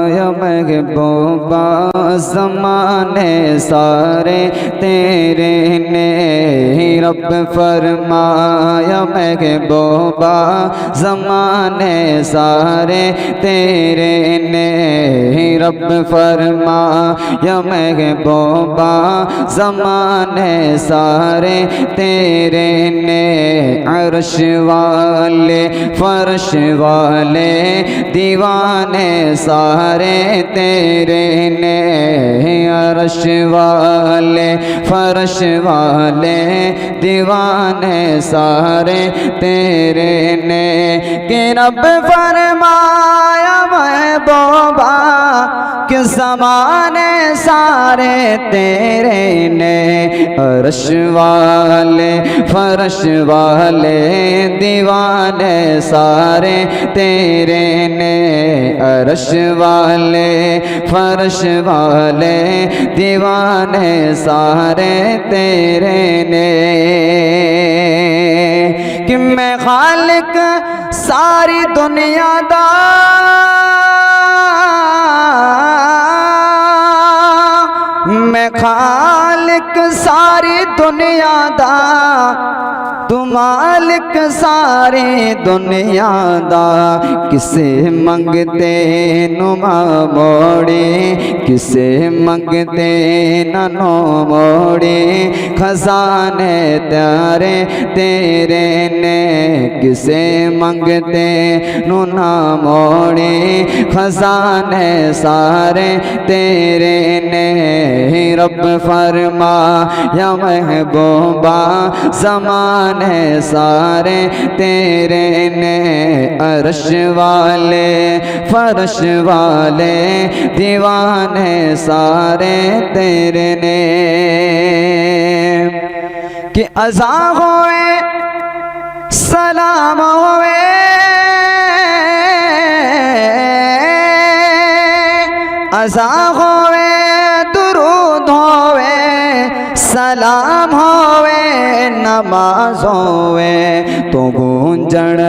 یا محبوبہ زمانے سارے تیرے نے رب فرمایا محبوبہ زمانے سارے تیرے نے رب فرمایا محبوبہ زمانے سارے تیرے نے عرش والے فرش والے دیوانے سارے تیرے نے عرش والے فرش والے دیوانے سارے تیرے نے کہ رب فرمایا محبوبہ کہ زمانے سارے تیرے نے عرش والے فرش والے دیوانے سارے تیرے نے عرش والے فرش والے دیوانے سارے تیرے نے کہ میں خالق ساری دنیا دا میں خالق ساری دنیا دا تو مالک ساری دنیا دا کسے منگتے نما موڑی کسے منگتے ننو موڑی خزانے تیارے تیرے نے کسے منگتے ننا موڑی خزانے سارے تیرے نے رب فرمایا محبوبہ زمانے سارے تیرے نے عرش والے فرش والے دیوانے سارے تیرے نے کہ اذاں ہوئے سلام ہوئے اذاں ہوئے درود ہوئے سلام ہوئے نماز ہوئے تو گونجن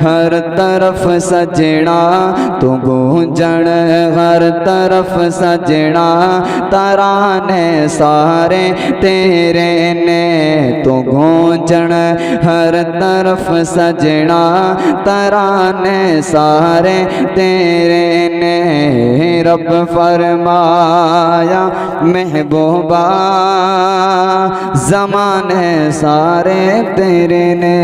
ہر طرف سجنا تو گونجن ہر طرف سجنا ترانے سارے تیرے نے تو گونجن ہر طرف سجنا ترانے سارے تیرے نے رب فرمایا محبوبہ زمانے سارے تیرے نے